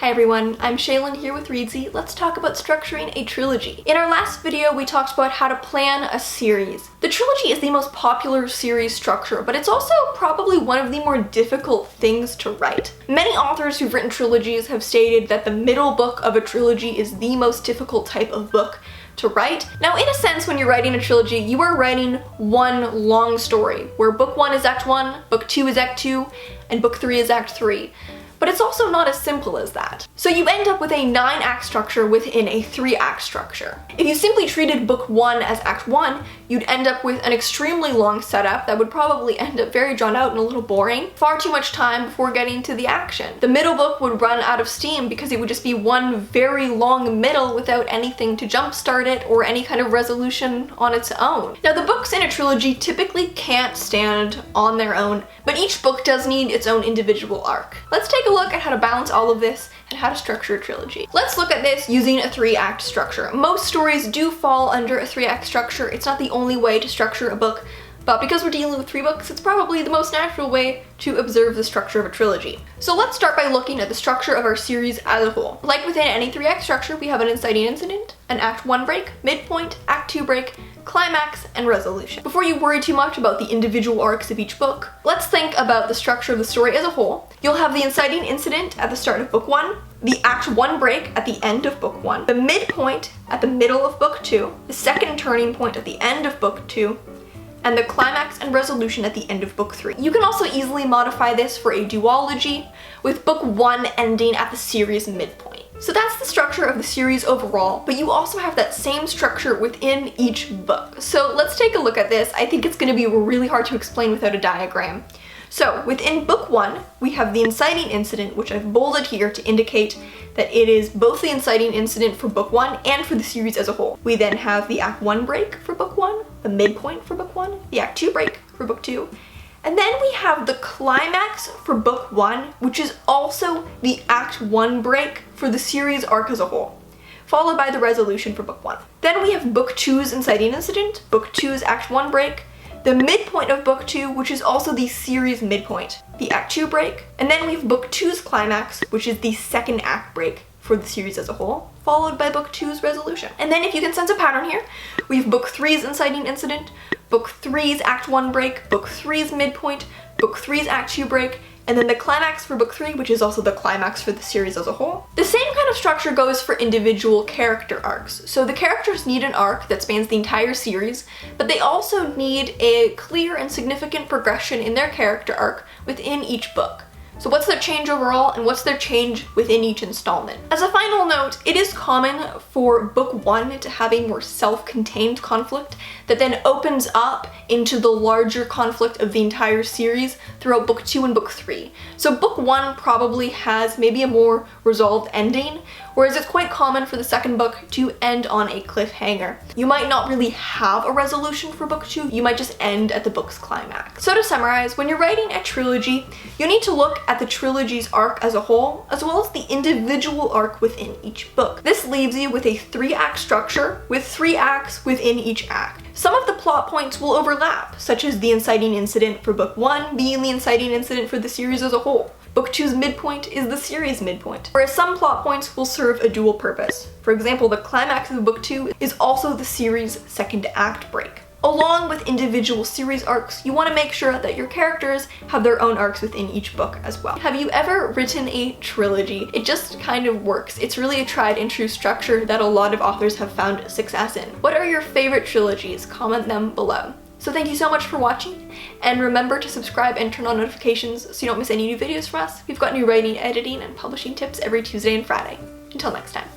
Hi everyone, I'm Shaylin here with Reedsy. Let's talk about structuring a trilogy. In our last video, we talked about how to plan a series. The trilogy is the most popular series structure, but it's also probably one of the more difficult things to write. Many authors who've written trilogies have stated that the middle book of a trilogy is the most difficult type of book to write. Now, in a sense, when you're writing a trilogy, you are writing one long story, where book 1 is act 1, book 2 is act 2, and book 3 is act 3. But it's also not as simple as that. So you end up with a 9-act structure within a 3-act structure. If you simply treated book 1 as act 1, you'd end up with an extremely long setup that would probably end up very drawn out and a little boring. Far too much time before getting to the action. The middle book would run out of steam because it would just be one very long middle without anything to jumpstart it or any kind of resolution on its own. Now, the books in a trilogy typically can't stand on their own, but each book does need its own individual arc. Let's take a look at how to balance all of this and how to structure a trilogy. Let's look at this using a 3-act structure. Most stories do fall under a 3-act structure. It's not the only way to structure a book, but because we're dealing with 3 books, it's probably the most natural way to observe the structure of a trilogy. So let's start by looking at the structure of our series as a whole. Like within any 3-act structure, we have an inciting incident, an act 1 break, midpoint, act 2 break, climax, and resolution. Before you worry too much about the individual arcs of each book, let's think about the structure of the story as a whole. You'll have the inciting incident at the start of book 1, the act 1 break at the end of book 1, the midpoint at the middle of book 2, the second turning point at the end of book 2, and the climax and resolution at the end of book 3. You can also easily modify this for a duology, with book 1 ending at the series midpoint. So that's the structure of the series overall, but you also have that same structure within each book. So let's take a look at this. I think it's going to be really hard to explain without a diagram. So within book 1, we have the inciting incident, which I've bolded here to indicate that it is both the inciting incident for book 1 and for the series as a whole. We then have the act 1 break for book 1, the midpoint for book 1, the act 2 break for book 2, and then we have the climax for book 1, which is also the act 1 break for the series arc as a whole, followed by the resolution for book 1. Then we have book 2's inciting incident, book 2's act 1 break, the midpoint of book 2, which is also the series midpoint, the act 2 break, and then we have book 2's climax, which is the second act break for the series as a whole, followed by book 2's resolution. And then if you can sense a pattern here, we have book 3's inciting incident, book 3's act 1 break, book 3's midpoint, book 3's act 2 break, and then the climax for book 3, which is also the climax for the series as a whole. The same kind of structure goes for individual character arcs. So the characters need an arc that spans the entire series, but they also need a clear and significant progression in their character arc within each book. So what's their change overall, and what's their change within each installment? As a final note, it is common for book 1 to have a more self-contained conflict that then opens up into the larger conflict of the entire series throughout book 2 and book 3. So book 1 probably has maybe a more resolved ending, whereas it's quite common for the second book to end on a cliffhanger. You might not really have a resolution for book 2, you might just end at the book's climax. So to summarize, when you're writing a trilogy, you need to look at the trilogy's arc as a whole, as well as the individual arc within each book. This leaves you with a 3-act structure with 3 acts within each act. Some of the plot points will overlap, such as the inciting incident for book 1 being the inciting incident for the series as a whole. Book 2's midpoint is the series midpoint, whereas some plot points will serve a dual purpose. For example, the climax of book 2 is also the series' second act break. Along with individual series arcs, you want to make sure that your characters have their own arcs within each book as well. Have you ever written a trilogy? It just kind of works. It's really a tried and true structure that a lot of authors have found success in. What are your favorite trilogies? Comment them below. So thank you so much for watching, and remember to subscribe and turn on notifications so you don't miss any new videos from us. We've got new writing, editing, and publishing tips every Tuesday and Friday. Until next time.